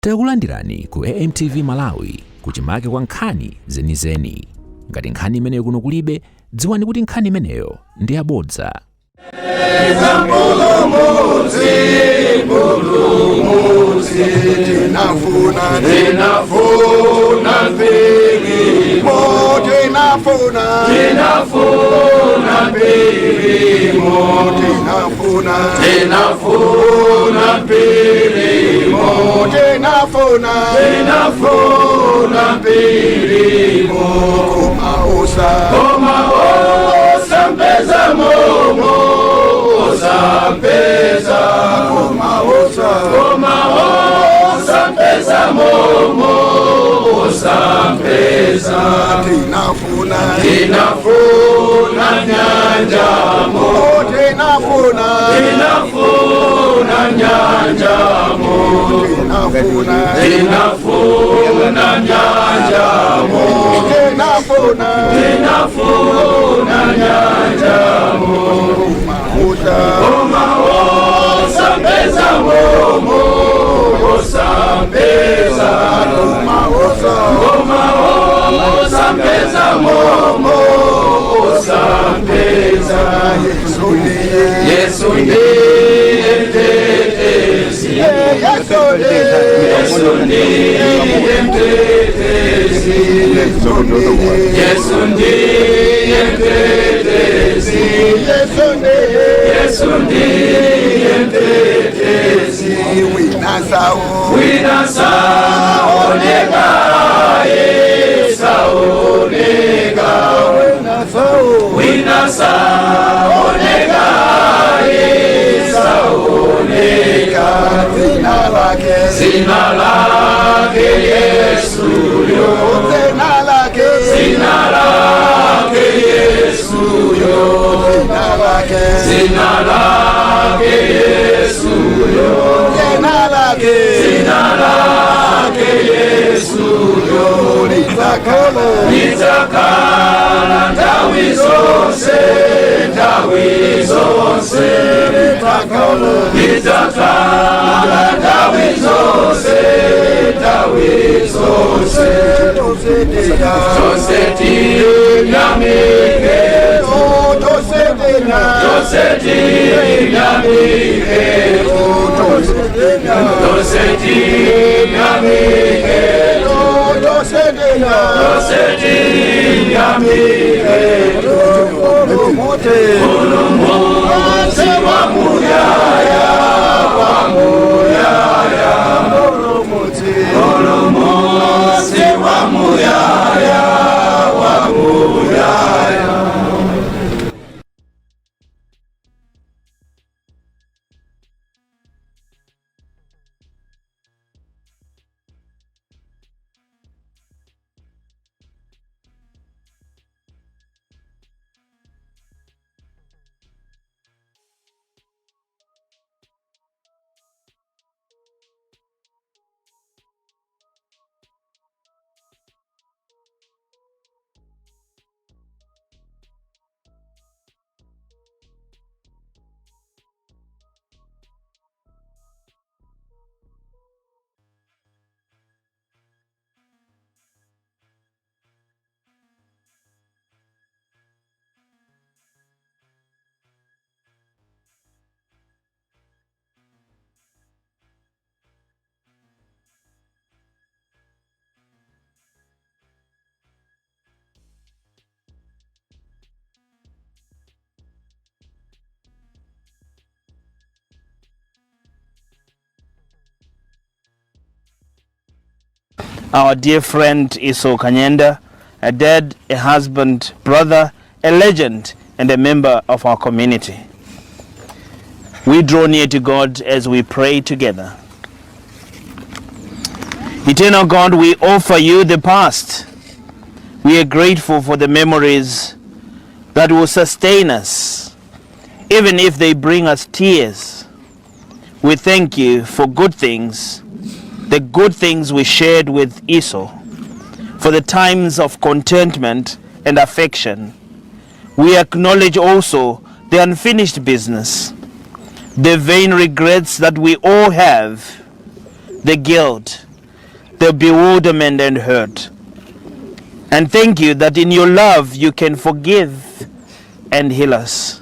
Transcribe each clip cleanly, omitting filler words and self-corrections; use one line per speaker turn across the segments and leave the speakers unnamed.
Takulandirani ku AMTV Malawi kuchimake kwa nkhani zenizeni. Ngati nkhani imeneyo kuno kulibe, dziwani kuti nkhani imeneyo ndi yabodza.
Our dear friend Esau Kanyenda, a dad, a husband, brother, a legend, and a member of our community. We draw near to God as we pray together. Eternal God, we offer you the past. We are grateful for the memories that will sustain us, even if they bring us tears. We thank you for good things, the good things we shared with Esau, for the times of contentment and affection. We acknowledge also the unfinished business, the vain regrets that we all have, the guilt, the bewilderment and hurt. And thank you that in your love you can forgive and heal us.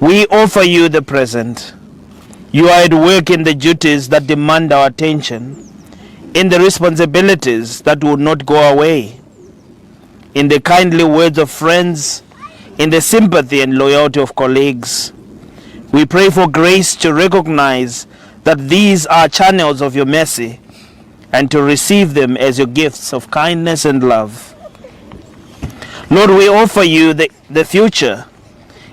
We offer you the present. You are at work in the duties that demand our attention, in the responsibilities that will not go away, in the kindly words of friends, in the sympathy and loyalty of colleagues. We pray for grace to recognize that these are channels of your mercy and to receive them as your gifts of kindness and love. Lord, we offer you the future.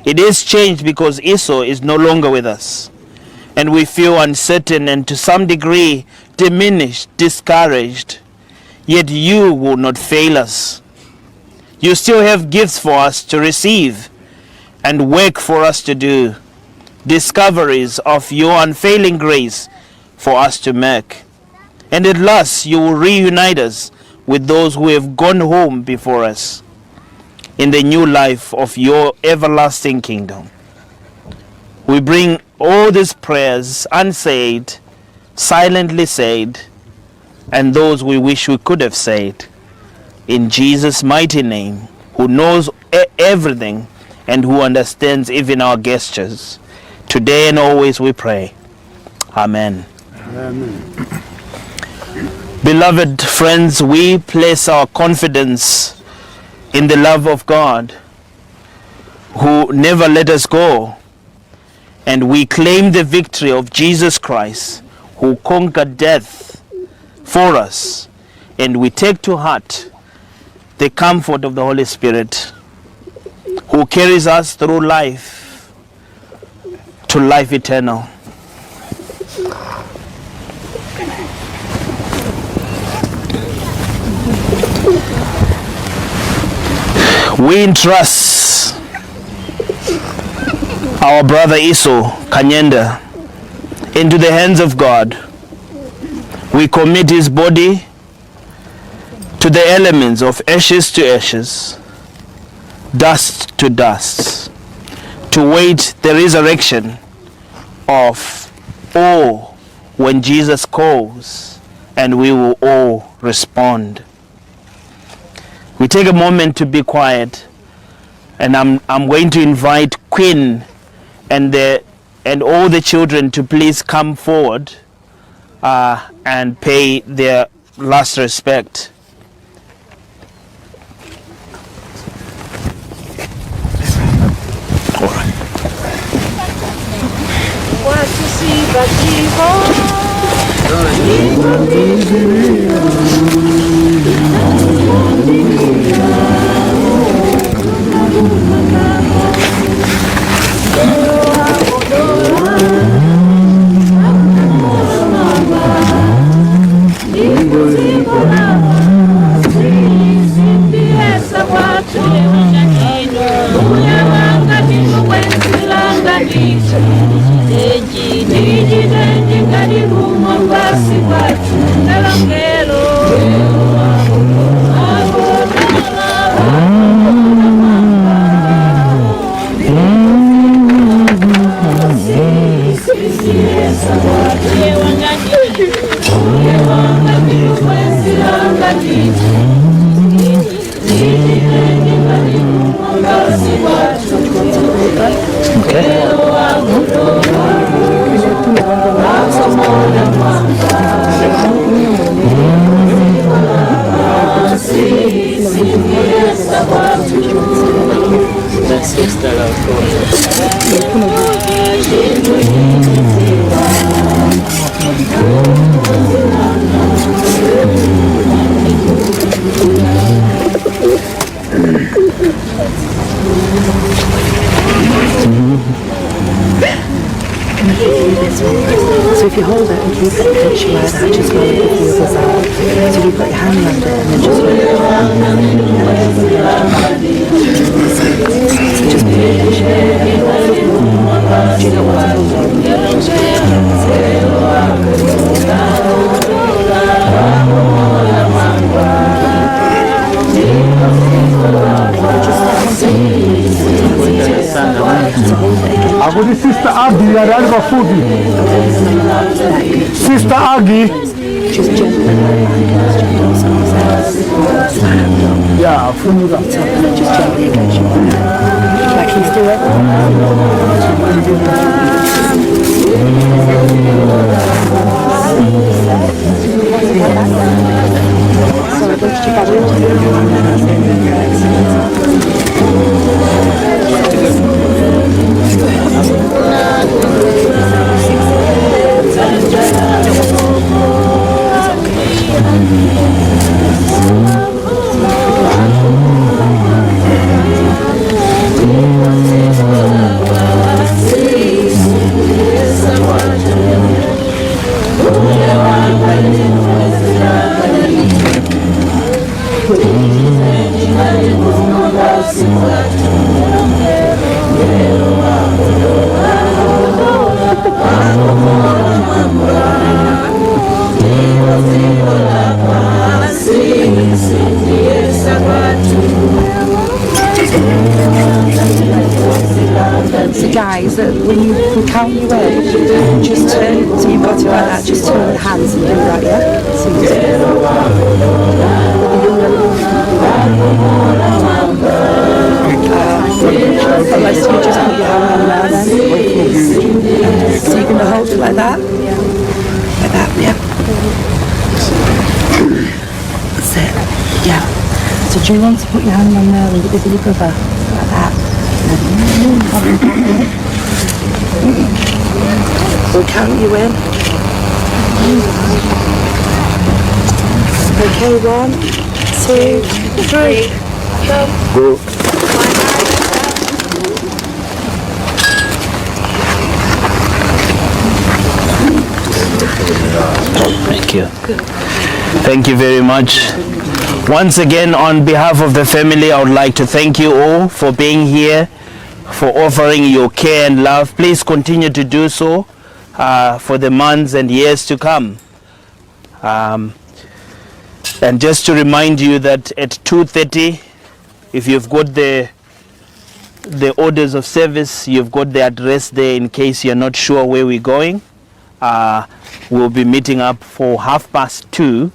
It is changed because Esau is no longer with us, and we feel uncertain and to some degree diminished, discouraged. Yet you will not fail us. You still have gifts for us to receive and work for us to do, discoveries of your unfailing grace for us to make. And at last you will reunite us with those who have gone home before us in the new life of your everlasting kingdom. We bring all these prayers unsaid, silently said, and those we wish we could have said, in Jesus' mighty name, who knows everything and who understands even our gestures. Today and always we pray. Amen.
Amen.
Beloved friends, we place our confidence in the love of God, who never let us go, and we claim the victory of Jesus Christ, who conquered death for us, and we take to heart the comfort of the Holy Spirit, who carries us through life to life eternal. We entrust our brother Esau Kanyenda into the hands of God. We commit his body to the elements of ashes to ashes, dust to dust, to wait the resurrection of all when Jesus calls, and we will all respond. We take a moment to be quiet, and I'm going to invite Queen and all the children to please come forward and pay their last respect. All right.
So if you hold it and keep it in case you wear that, just roll it with the others out. So you put your hand under it and then just roll it down. So just pay attention. Do you know what to hold on?
Agudi Sister Aggie, Sister Aggie.
just gently like that.
Yeah, from the
Just gently against your back. Like he's doing. So I lift your body into So guys, when you count you in, just turn, so you've got it like that, just turn the hands and do that, yeah? So you do. Unless you just put your hand on there then. So you're going to hold it like that? Like that, yeah? That's it, yeah. So do you want to put your hand on there with your brother? Like that. We'll count you in. Okay, 1, 2, 3.
Go.
Thank you. Thank you very much. Once again, on behalf of the family, I would like to thank you all for being here, for offering your care and love. Please continue to do so for the months and years to come. And just to remind you that at 2:30, if you've got the orders of service, you've got the address there in case you're not sure where we're going. We'll be meeting up for 2:30.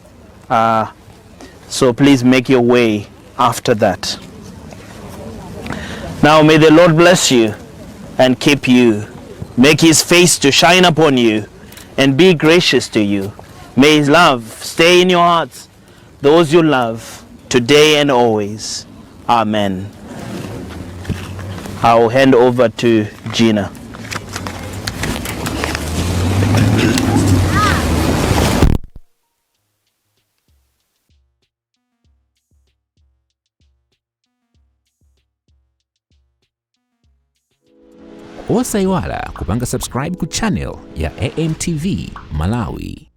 So please make your way after that. Now may the Lord bless you and keep you. Make his face to shine upon you and be gracious to you. May his love stay in your hearts, those you love, today and always. Amen. I'll hand over to Gina.
Osaiwala kupanga subscribe ku channel ya AMTV Malawi.